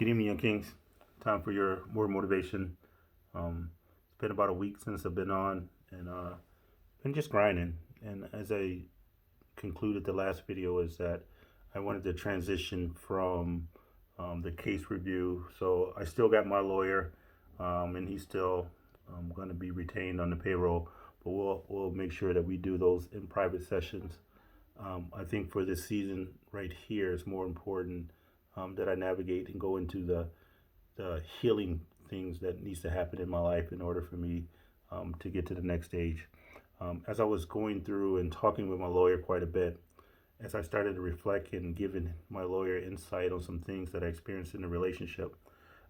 Good evening, Young Kings. Time for your more motivation. It's been about a week since I've been on, and been just grinding. And as I concluded the last video, is that I wanted to transition from the case review. So I still got my lawyer, and he's still going to be retained on the payroll. But we'll make sure that we do those in private sessions. I think for this season right here, it's more important that I navigate and go into the healing things that needs to happen in my life in order for me to get to the next stage. As I was going through and talking with my lawyer quite a bit, as I started to reflect and giving my lawyer insight on some things that I experienced in the relationship,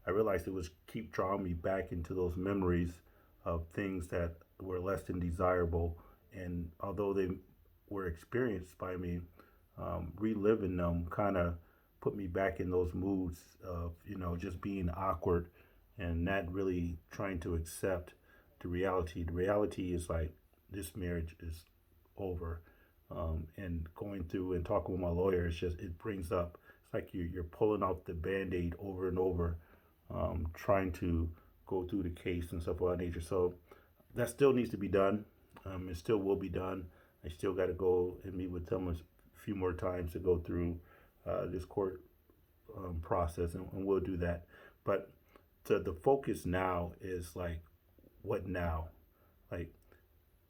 I realized it was keep drawing me back into those memories of things that were less than desirable. And although they were experienced by me, reliving them kind of put me back in those moods of, just being awkward and not really trying to accept the reality. The reality is like this marriage is over. And going through and talking with my lawyer, it brings up, it's like you're pulling off the band aid over and over, trying to go through the case and stuff of that nature. So that still needs to be done. It still will be done. I still got to go and meet with them a few more times to go through this court process, and we'll do that. But the focus now is like, what now? Like,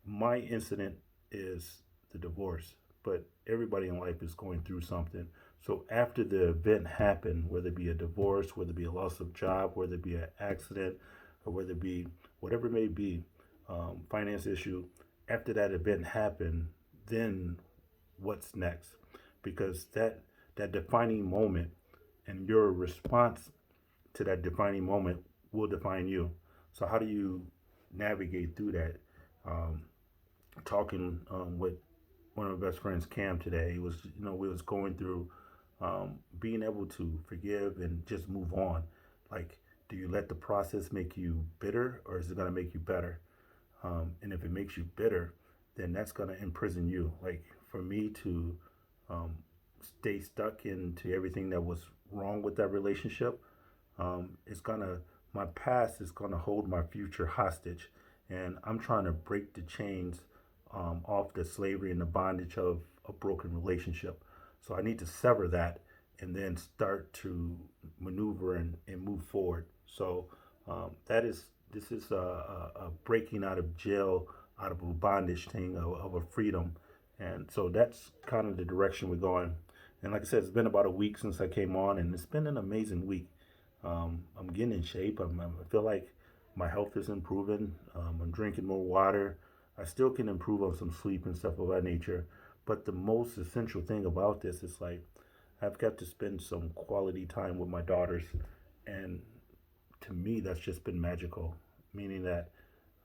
my incident is the divorce, but everybody in life is going through something. So after the event happened, whether it be a divorce, whether it be a loss of job, whether it be an accident, or whether it be whatever it may be, finance issue, after that event happened, then what's next? Because that defining moment and your response to that defining moment will define you. So how do you navigate through that? Talking with one of my best friends, Cam, today, was we was going through being able to forgive and just move on. Like, do you let the process make you bitter, or is it going to make you better? And if it makes you bitter, then that's going to imprison you. Like, for me to stay stuck into everything that was wrong with that relationship, it's gonna my past is gonna hold my future hostage, and I'm trying to break the chains off the slavery and the bondage of a broken relationship. So I need to sever that and then start to maneuver and move forward. So this is a breaking out of jail, out of a bondage thing of a freedom, and so that's kind of the direction we're going. And like I said, it's been about a week since I came on, and it's been an amazing week. I'm getting in shape. I feel like my health is improving. I'm drinking more water. I still can improve on some sleep and stuff of that nature. But the most essential thing about this is like I've got to spend some quality time with my daughters, and to me, that's just been magical. Meaning that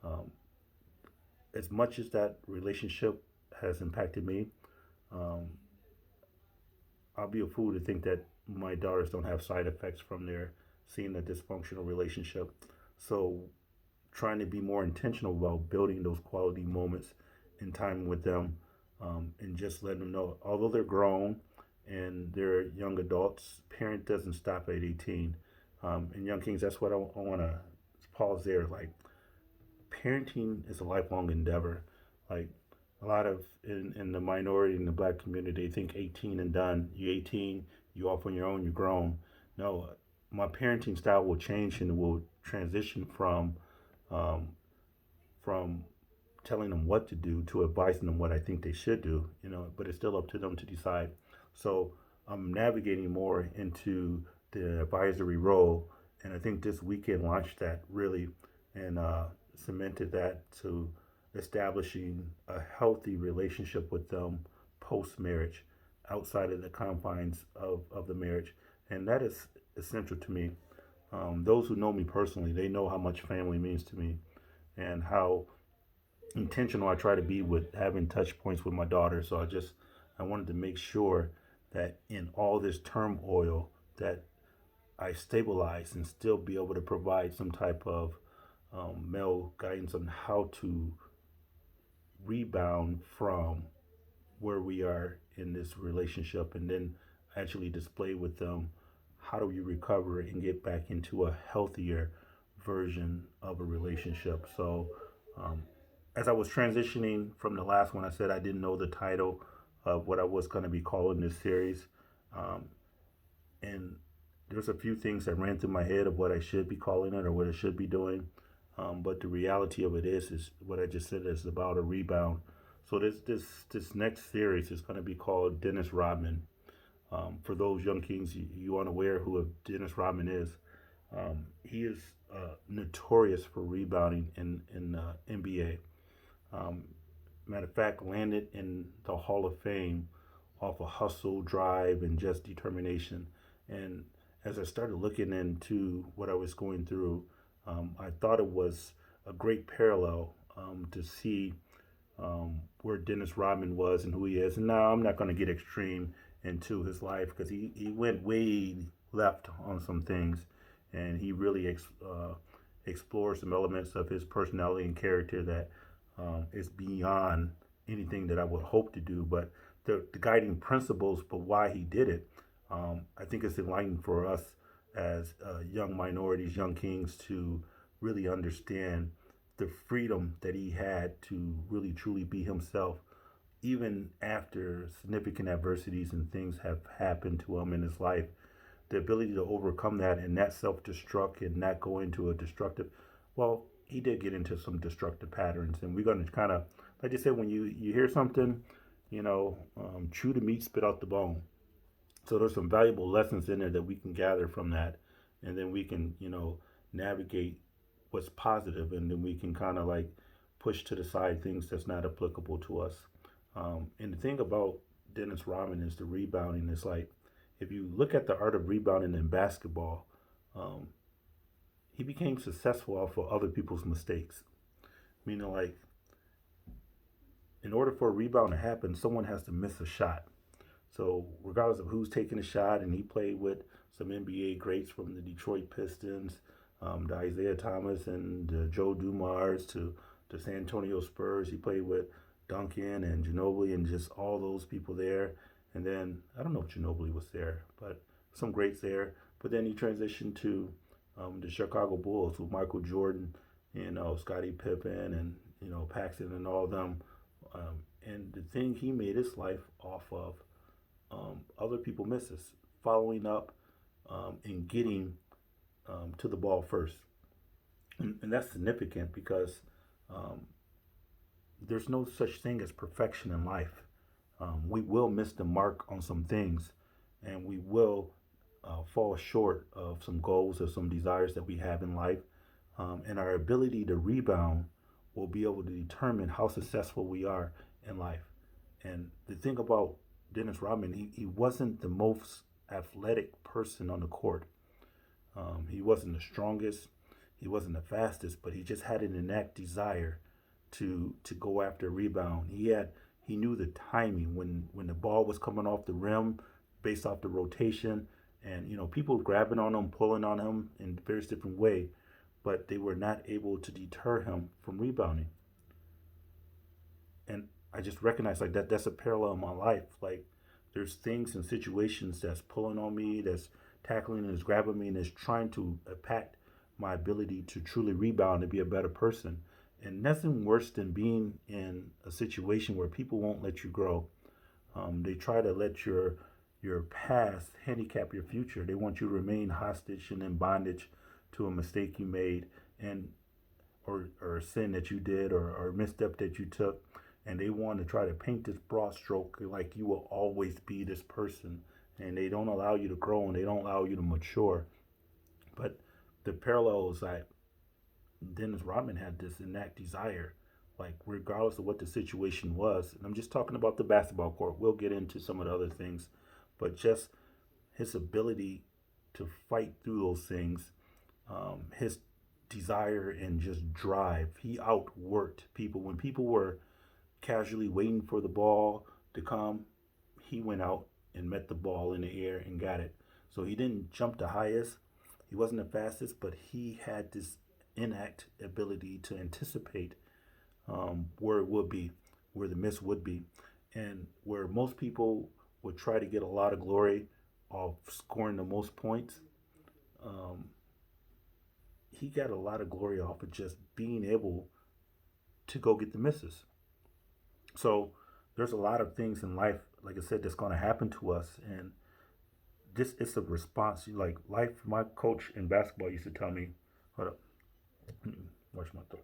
um, as much as that relationship has impacted me, um, I'll be a fool to think that my daughters don't have side effects from their seeing a dysfunctional relationship. So, trying to be more intentional about building those quality moments in time with them, and just letting them know, although they're grown and they're young adults, parent doesn't stop at 18. And Young Kings, that's what I want to pause there. Like, parenting is a lifelong endeavor. Like, a lot of in the minority in the black community, they think 18 and done. You 18, you off on your own, you're grown. No, my parenting style will change and will transition um, from telling them what to do to advising them what I think they should do. But it's still up to them to decide. So I'm navigating more into the advisory role, and I think this weekend launched that really, and cemented that to establishing a healthy relationship with them post marriage, outside of the confines of the marriage. And that is essential to me. Those who know me personally, they know how much family means to me and how intentional I try to be with having touch points with my daughter. So I wanted to make sure that in all this turmoil that I stabilize and still be able to provide some type of male guidance on how to rebound from where we are in this relationship, and then actually display with them how do you recover and get back into a healthier version of a relationship. So, um, as I was transitioning from the last one, I said I didn't know the title of what I was going to be calling this series. Um, and there's a few things that ran through my head of what I should be calling it or what I should be doing. But the reality of it is what I just said is about a rebound. So this next series is going to be called Dennis Rodman. For those young kings, you unaware who Dennis Rodman is. He is notorious for rebounding in NBA. Um, Matter of fact, landed in the Hall of Fame off of hustle, drive, and just determination. And as I started looking into what I was going through, I thought it was a great parallel to see where Dennis Rodman was and who he is. And now I'm not going to get extreme into his life because he went way left on some things, and he really explores some elements of his personality and character that is beyond anything that I would hope to do. But the guiding principles for why he did it, I think it's enlightening for us as young minorities, young kings, to really understand the freedom that he had to really truly be himself, even after significant adversities and things have happened to him in his life. The ability to overcome that and not self destruct and not go into a destructive, well, he did get into some destructive patterns. And we're going to kind of, like I said, when you hear something, chew the meat, spit out the bone. So there's some valuable lessons in there that we can gather from that, and then we can, navigate what's positive, and then we can kind of like push to the side things that's not applicable to us. And the thing about Dennis Rodman is the rebounding. It's like if you look at the art of rebounding in basketball, um, he became successful off of other people's mistakes. Meaning, like, in order for a rebound to happen, someone has to miss a shot. So regardless of who's taking a shot, and he played with some NBA greats from the Detroit Pistons, to Isaiah Thomas and Joe Dumars to the San Antonio Spurs. He played with Duncan and Ginobili and just all those people there. And then I don't know if Ginobili was there, but some greats there. But then he transitioned to the Chicago Bulls with Michael Jordan, Scottie Pippen and Paxson and all of them. And the thing he made his life off of other people misses, following up and getting to the ball first. And that's significant because um, there's no such thing as perfection in life. We will miss the mark on some things, and we will fall short of some goals or some desires that we have in life. And our ability to rebound will be able to determine how successful we are in life. And the thing about Dennis Rodman, he wasn't the most athletic person on the court. He wasn't the strongest, he wasn't the fastest, but he just had an innate desire to go after a rebound. He knew the timing when the ball was coming off the rim based off the rotation, and people grabbing on him, pulling on him in various different ways, but they were not able to deter him from rebounding. And I just recognize like that's a parallel in my life. Like there's things and situations that's pulling on me, that's tackling and is grabbing me and is trying to impact my ability to truly rebound and be a better person. And nothing worse than being in a situation where people won't let you grow. They try to let your past handicap your future. They want you to remain hostage and in bondage to a mistake you made and or a sin that you did or a misstep that you took, and they want to try to paint this broad stroke like you will always be this person, and they don't allow you to grow and they don't allow you to mature. But the parallel is that Dennis Rodman had this innate desire, like regardless of what the situation was. And I'm just talking about the basketball court. We'll get into some of the other things, but just his ability to fight through those things, his desire and just drive. He outworked people. When people were casually waiting for the ball to come, he went out and met the ball in the air and got it. So he didn't jump the highest. He wasn't the fastest, but he had this innate ability to anticipate where it would be, where the miss would be, and where most people would try to get a lot of glory of scoring the most points, um, he got a lot of glory off of just being able to go get the misses. So there's a lot of things in life, like I said, that's going to happen to us, and this is a response. Like life, my coach in basketball used to tell me, "Hold up, watch my throat."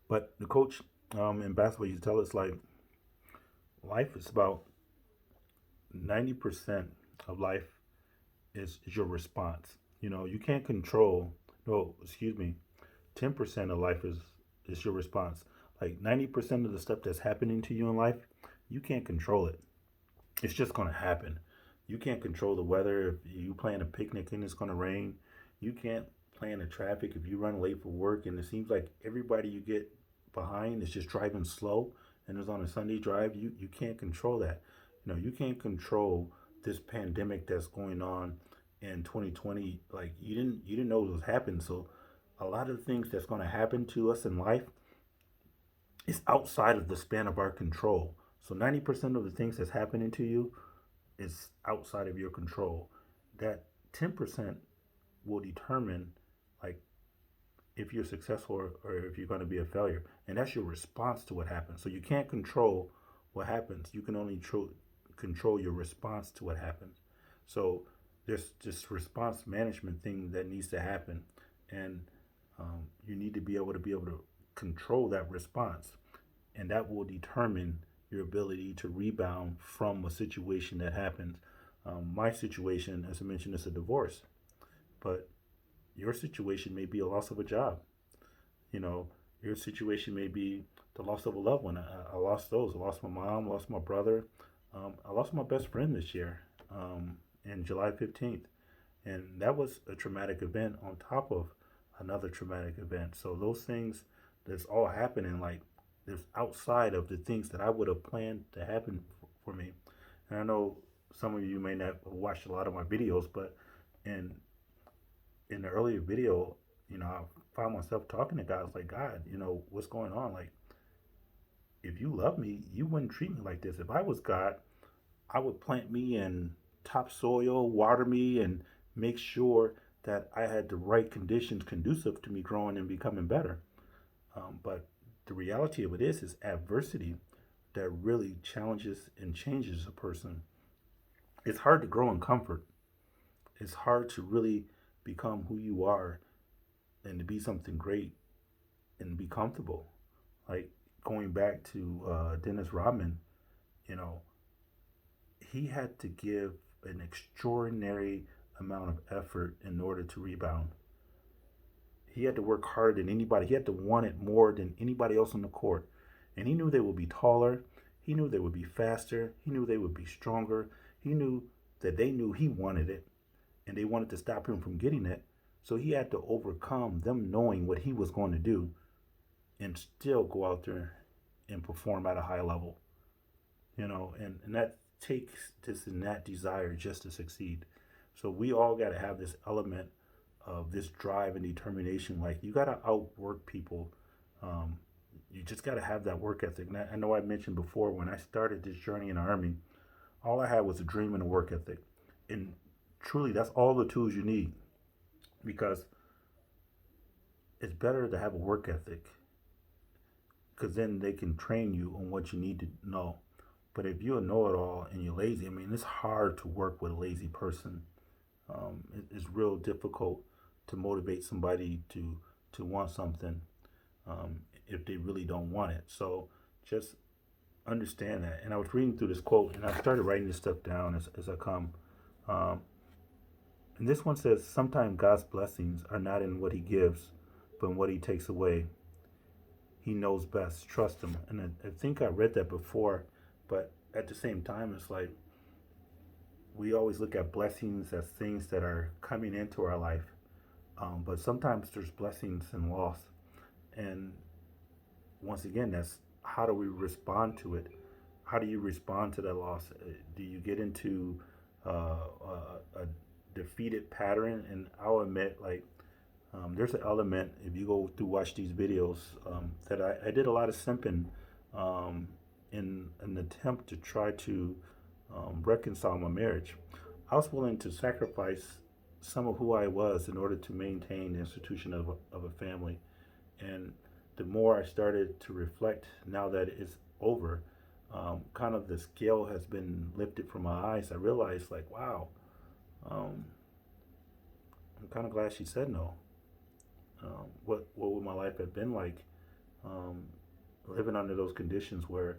But the coach in basketball used to tell us like life is about 90% of life is your response. You know, you can't control. No, excuse me. 10% of life is your response. Like 90% of the stuff that's happening to you in life, you can't control it. It's just gonna happen. You can't control the weather. If you plan a picnic and it's gonna rain, you can't plan the traffic if you run late for work and it seems like everybody you get behind is just driving slow and it's on a Sunday drive. You can't control that. You know, you can't control this pandemic that's going on in 2020. Like you didn't know it was happening. So a lot of the things that's going to happen to us in life is outside of the span of our control. So 90% of the things that's happening to you is outside of your control. That 10% will determine like if you're successful or if you're going to be a failure. And that's your response to what happens. So you can't control what happens. You can only control your response to what happens. So there's this response management thing that needs to happen. And you need to be able to control that response. And that will determine your ability to rebound from a situation that happens. My situation, as I mentioned, is a divorce, but your situation may be a loss of a job. You know, your situation may be the loss of a loved one. I lost those. I lost my mom, lost my brother. I lost my best friend this year in July 15th. And that was a traumatic event on top of another traumatic event. So those things that's all happening, like, there's outside of the things that I would have planned to happen for me. And I know some of you may not have watched a lot of my videos, but in in the earlier video, you know, I found myself talking to God. Like, God, you know, what's going on? Like, if you love me, you wouldn't treat me like this. If I was God, I would plant me in topsoil, water me, and make sure that I had the right conditions conducive to me growing and becoming better. But the reality of it is adversity that really challenges and changes a person. It's hard to grow in comfort. It's hard to really become who you are and to be something great and be comfortable. Like going back to Dennis Rodman, you know, he had to give an extraordinary amount of effort in order to rebound. He had to work harder than anybody. He had to want it more than anybody else on the court. And he knew they would be taller. He knew they would be faster. He knew they would be stronger. He knew that they knew he wanted it and they wanted to stop him from getting it. So he had to overcome them knowing what he was going to do and still go out there and perform at a high level. You know, and that takes this and that desire just to succeed. So we all got to have this element of this drive and determination. Like you got to outwork people. Um, you just got to have that work ethic. And I know I mentioned before when I started this journey in the Army, all I had was a dream and a work ethic. And truly, that's all the tools you need because it's better to have a work ethic because then they can train you on what you need to know. But if you're a know-it-all and you're lazy, I mean, it's hard to work with a lazy person. It's real difficult to motivate somebody to want something if they really don't want it. So just understand that. And I was reading through this quote, and I started writing this stuff down as I come. Um, and this one says, "Sometimes God's blessings are not in what He gives, but in what He takes away. He knows best. Trust Him." And I think I read that before, but at the same time, it's like we always look at blessings as things that are coming into our life. But sometimes there's blessings and loss. And once again, that's how do we respond to it? How do you respond to that loss? Do you get into a defeated pattern? And I'll admit, like, there's an element, if you go through watch these videos, that I did a lot of simping um, in an attempt to try to reconcile my marriage. I was willing to sacrifice some of who I was in order to maintain the institution of a family. And the more I started to reflect now that it's over, kind of the scale has been lifted from my eyes. I realized, like, wow, um, I'm kind of glad she said no. What would my life have been like um, living under those conditions where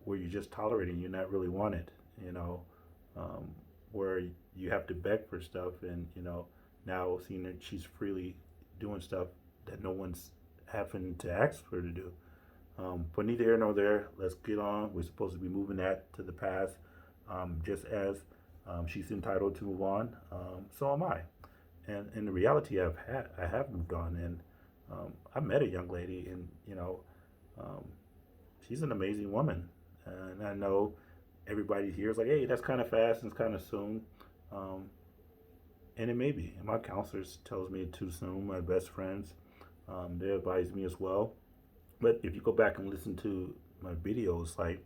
you're just tolerating, you're not really wanted, you know, um, where you have to beg for stuff, and now seeing that she's freely doing stuff that no one's having to ask her to do. But neither here nor there. Let's get on. We're supposed to be moving that to the past, just as she's entitled to move on. So am I. And in the reality, I have moved on, and I met a young lady, and um, she's an amazing woman. And I know everybody here is like, hey, that's kind of fast and it's kind of soon. Um, and it may be. And my counselors tells me too soon. My best friends, they advise me as well. But if you go back and listen to my videos, like,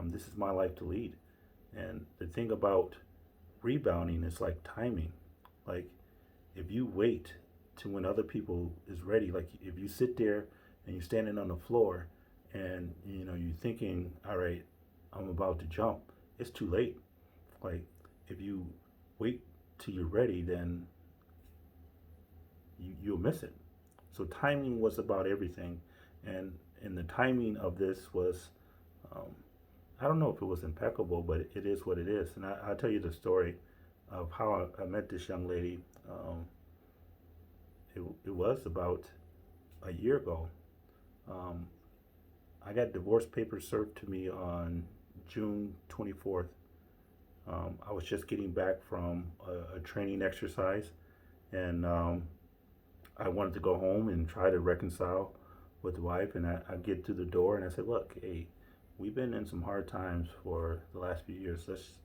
this is my life to lead. And the thing about rebounding is like timing. Like, if you wait to when other people is ready, like if you sit there and you're standing on the floor and you're thinking, all right, I'm about to jump, it's too late. Like, if you wait till you're ready, then you'll miss it. So timing was about everything, and the timing of this was, um, I don't know if it was impeccable, but it is what it is. And I'll tell you the story of how I met this young lady. It was about a year ago. Um, I got divorce papers served to me on June 24th. I was just getting back from a training exercise, and I wanted to go home and try to reconcile with the wife. And I get to the door and I said, look, hey, we've been in some hard times for the last few years. Let's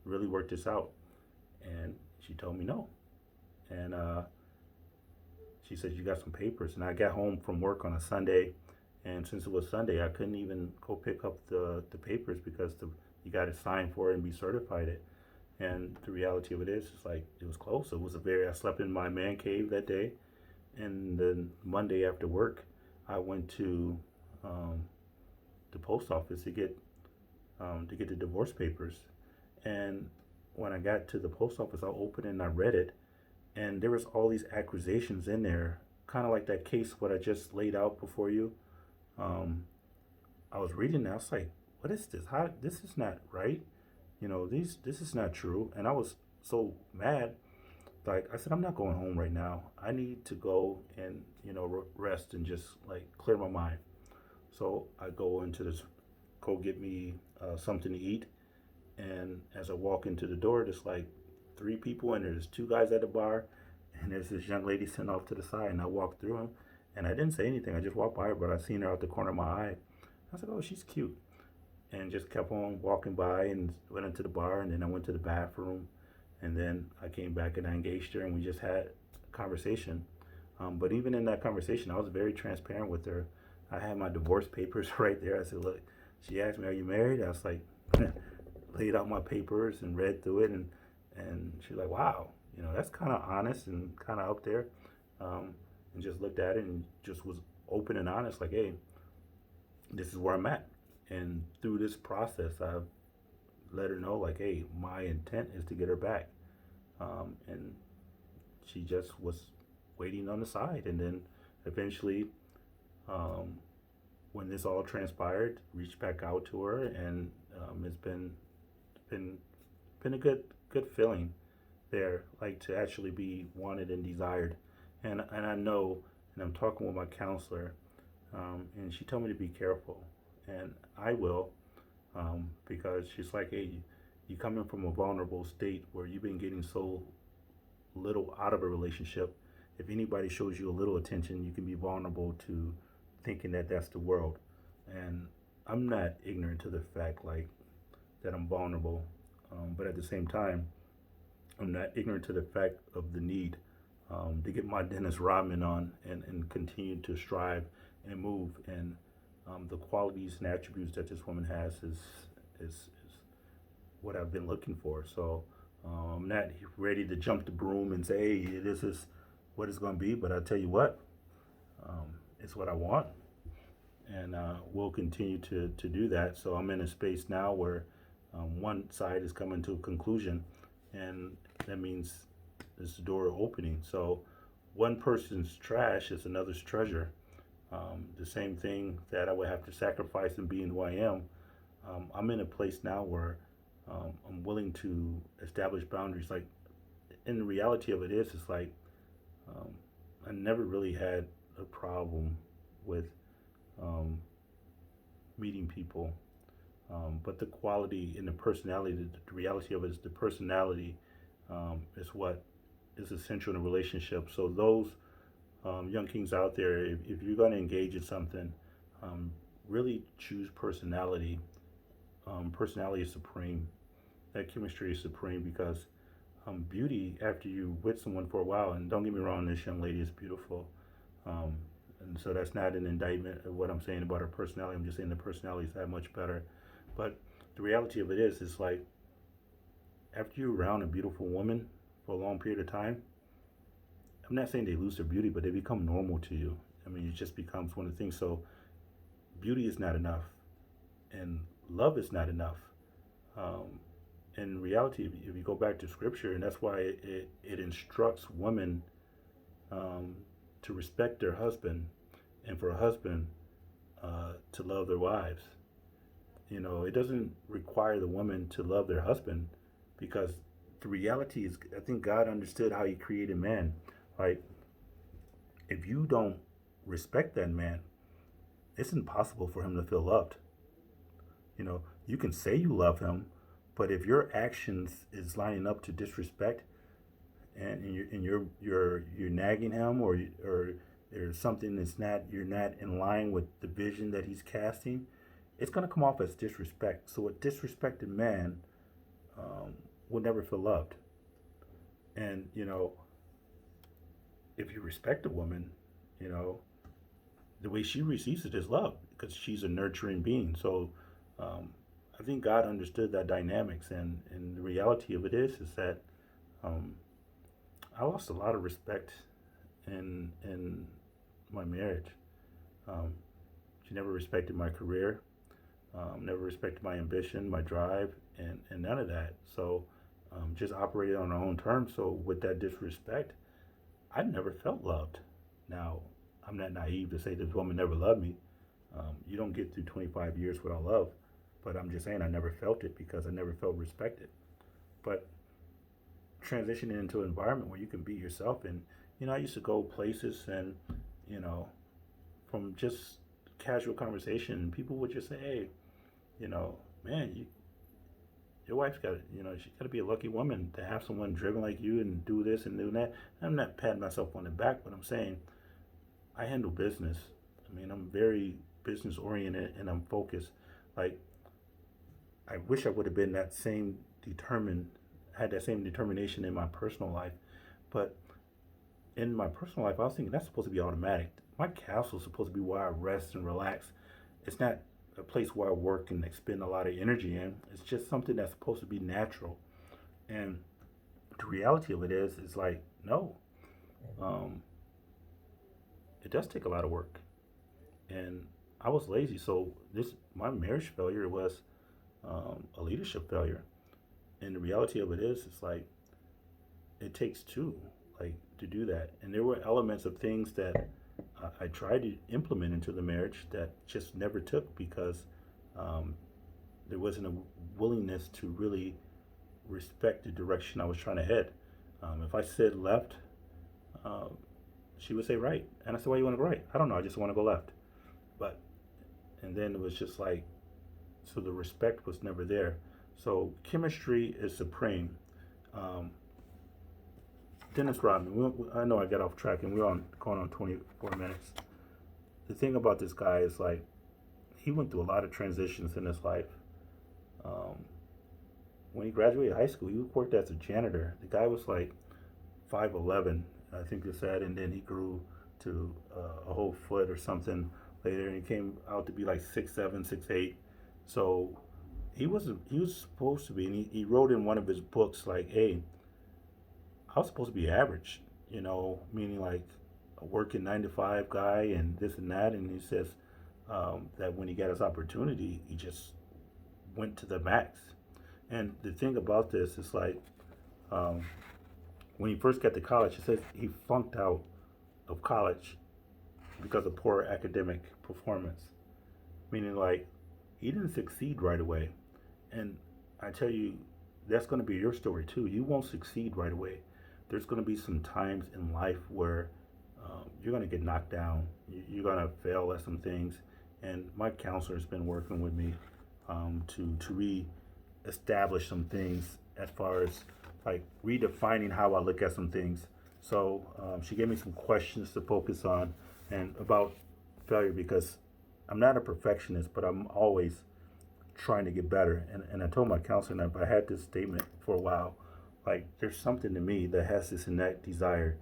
really work this out. And she told me no. And she said, you got some papers. And I got home from work on a Sunday. And since it was Sunday, I couldn't even go pick up the papers because you got to sign for it and be certified it. And the reality of it is, it's like, it was close. I slept in my man cave that day. And then Monday after work, I went to um, the post office to get the divorce papers. And when I got to the post office, I opened it and I read it, and there was all these accusations in there, kind of like that case what I just laid out before you. Um, I was reading that, I was like, what is this? How this is not right? This is not true. And I was so mad. Like I said, I'm not going home right now. I need to go and rest and just like clear my mind. So I go get me something to eat. And as I walk into the door, there's like three people, and there's two guys at the bar, and there's this young lady sitting off to the side. And I walked through them, and I didn't say anything. I just walked by her, but I seen her out the corner of my eye. I was like, oh, she's cute, and just kept on walking by and went into the bar. And then I went to the bathroom, and then I came back and I engaged her, and we just had a conversation. But even in that conversation, I was very transparent with her. I had my divorce papers right there. I said, look, she asked me, are you married? I was like, laid out my papers and read through it, and she's like, wow, that's kind of honest and kind of up there. And just looked at it and just was open and honest, like, hey, this is where I'm at. And through this process, I've let her know, like, hey, my intent is to get her back. And she just was waiting on the side. And then eventually, um, when this all transpired, reached back out to her, and it's been been a good feeling there, like to actually be wanted and desired. And I know, and I'm talking with my counselor, and she told me to be careful, and I will, because she's like, hey, you coming from a vulnerable state where you've been getting so little out of a relationship. If anybody shows you a little attention, you can be vulnerable to thinking that that's the world. And I'm not ignorant to the fact, like, that I'm vulnerable, but at the same time, I'm not ignorant to the fact of the need to get my Dennis Rodman on and continue to strive and move. And the qualities and attributes that this woman has is what I've been looking for. So I'm not ready to jump the broom and say, hey, this is what it's going to be. But I tell you what, it's what I want, and we'll continue to do that. So I'm in a space now where one side is coming to a conclusion, and that means there's the door opening. So one person's trash is another's treasure. The same thing that I would have to sacrifice in being who I am. I'm in a place now where I'm willing to establish boundaries. Like, in the reality of it is, it's like um, I never really had a problem with um, meeting people, but the quality and the personality, the reality of it is the personality is what is essential in a relationship. So those young kings out there, if you're going to engage in something, um, really choose personality. Personality is supreme. That chemistry is supreme because beauty, after you with someone for a while, and don't get me wrong, this young lady is beautiful. Um, and so that's not an indictment of what I'm saying about her personality. I'm just saying the personality is that much better. But the reality of it is, it's like after you're around a beautiful woman for a long period of time, I'm not saying they lose their beauty, but they become normal to you. I mean, it just becomes one of the things. So beauty is not enough, and love is not enough. Um, in reality, if you go back to scripture, and that's why it instructs women um, to respect their husband, and for a husband to love their wives. You know, it doesn't require the woman to love their husband because the reality is, I think God understood how He created man. Right? If you don't respect that man, it's impossible for him to feel loved. You know, you can say you love him, but if your actions is lining up to disrespect, and you're nagging him, or there's something that's not, you're not in line with the vision that he's casting, it's gonna come off as disrespect. So a disrespected man um, will never feel loved. And if you respect a woman, you know the way she receives it is love because she's a nurturing being. So um, I think God understood that dynamics, and the reality of it is that um, I lost a lot of respect in my marriage. Um, she never respected my career, never respected my ambition, my drive, and none of that. So just operated on her own terms. So with that disrespect, I never felt loved. Now, I'm not naive to say this woman never loved me. You don't get through 25 years without love, but I'm just saying I never felt it because I never felt respected. But transitioning into an environment where you can be yourself, and I used to go places, and you know, from just casual conversation, people would just say, "Hey, man, your wife's got, she's got to be a lucky woman to have someone driven like you and do this and do that." I'm not patting myself on the back, but I'm saying I handle business. I mean, I'm very business oriented and I'm focused. Like, I wish I would have been that same determined, had that same determination in my personal life. But in my personal life, I was thinking that's supposed to be automatic. My castle is supposed to be where I rest and relax. It's not a place where I work and expend a lot of energy in. It's just something that's supposed to be natural. And the reality of it is like, no, um, it does take a lot of work. And I was lazy. So my marriage failure was a leadership failure. And the reality of it is, it's like, it takes two, like, to do that. And there were elements of things that I tried to implement into the marriage that just never took because um, there wasn't a willingness to really respect the direction I was trying to head. If I said left, um, she would say right. And I said, why you want to go right? I don't know. I just want to go left. But, and then it was just like, so the respect was never there. So chemistry is supreme. Um, Dennis Rodman, I know I got off track and we're going on 24 minutes. The thing about this guy is like, he went through a lot of transitions in his life. Um, when he graduated high school, he worked as a janitor. The guy was like 5'11", I think they said, and then he grew to a whole foot or something later, and he came out to be like 6'7", 6'8". So he was supposed to be, and he wrote in one of his books like, "Hey, I was supposed to be average," meaning like a working 9 to 5 guy and this and that. And he says that when he got his opportunity, he just went to the max. And the thing about this is like um, when he first got to college, he says he flunked out of college because of poor academic performance, meaning like he didn't succeed right away. And I tell you, that's going to be your story too. You won't succeed right away. There's going to be some times in life where you're going to get knocked down. You're going to fail at some things. And my counselor has been working with me to re-establish some things as far as like redefining how I look at some things. So she gave me some questions to focus on and about failure because I'm not a perfectionist, but I'm always trying to get better. And I told my counselor that I had this statement for a while, like there's something to me that has this innate desire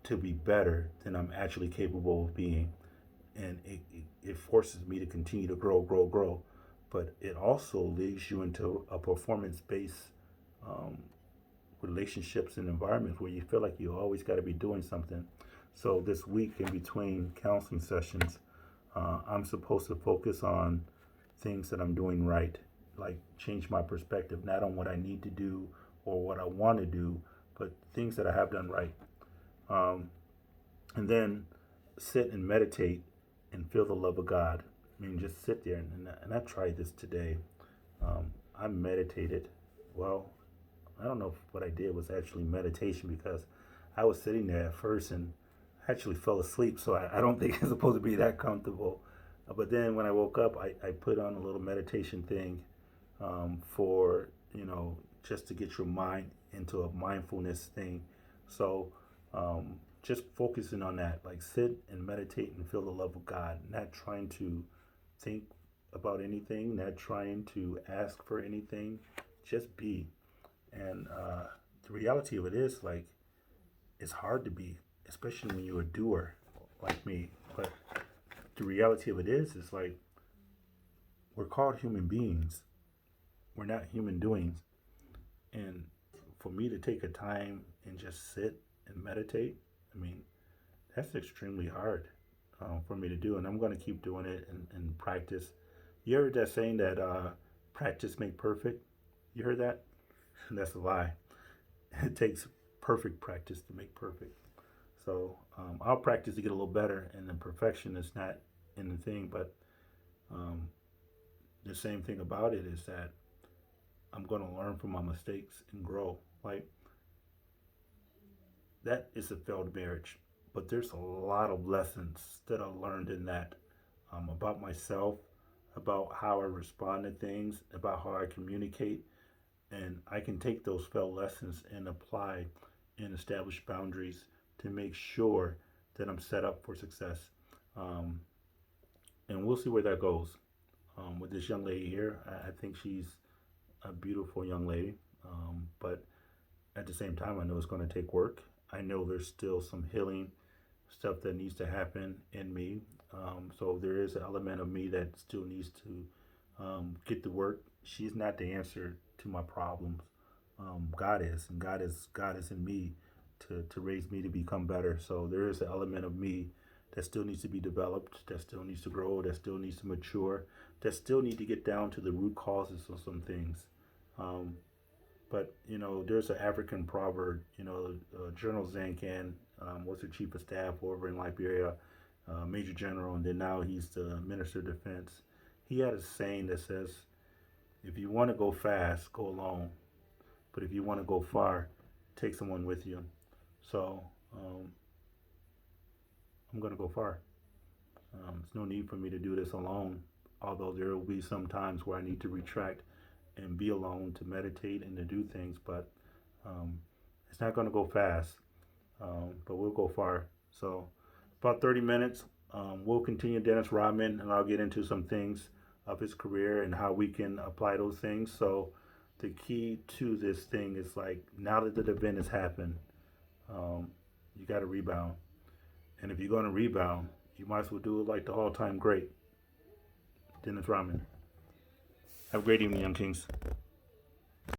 to be better than I'm actually capable of being. And it forces me to continue to grow, grow, grow. But it also leads you into a performance based um, relationships and environments where you feel like you always got to be doing something. So this week in between counseling sessions, I'm supposed to focus on things that I'm doing right, like change my perspective, not on what I need to do or what I want to do, but things that I have done right. Um, and then sit and meditate and feel the love of God. I mean, just sit there. And I tried this today. I meditated. Well, I don't know if what I did was actually meditation because I was sitting there at first and I actually fell asleep. So I don't think it's supposed to be that comfortable. But then when I woke up, I put on a little meditation thing for, just to get your mind into a mindfulness thing. So just focusing on that, like sit and meditate and feel the love of God, not trying to think about anything, not trying to ask for anything, just be. And the reality of it is, like, it's hard to be, especially when you're a doer like me. But the reality of it is like, we're called human beings. We're not human doings. And for me to take a time and just sit and meditate, I mean, that's extremely hard for me to do. And I'm going to keep doing it and practice. You heard that saying that practice make perfect? You heard that? That's a lie. It takes perfect practice to make perfect. So I'll practice to get a little better, and the perfection is not in the thing. But um, the same thing about it is that I'm going to learn from my mistakes and grow. Like that is a failed marriage, but there's a lot of lessons that I learned in that about myself, about how I respond to things, about how I communicate, and I can take those failed lessons and apply and establish boundaries to make sure that I'm set up for success. Um, and we'll see where that goes. With this young lady here, I think she's a beautiful young lady, but at the same time, I know it's going to take work. I know there's still some healing stuff that needs to happen in me. So there is an element of me that still needs to get to work. She's not the answer to my problems. God is, and God is in me to raise me to become better. So there is an element of me that still needs to be developed, that still needs to grow, that still needs to mature, that still need to get down to the root causes of some things. Um, but there's an African proverb. General Zancan was the chief of staff over in Liberia, Major General, and then now he's the Minister of Defense. He had a saying that says, "If you want to go fast, go alone. But if you want to go far, take someone with you." So I'm gonna go far. There's no need for me to do this alone. Although there will be some times where I need to retract and be alone to meditate and to do things, but um, it's not going to go fast, but we'll go far. So, about 30 minutes, we'll continue Dennis Rodman, and I'll get into some things of his career and how we can apply those things. So, the key to this thing is like now that the event has happened, you got to rebound. And if you're going to rebound, You might as well do it like the all-time great, Dennis Rodman. Have a great evening, Young Kings.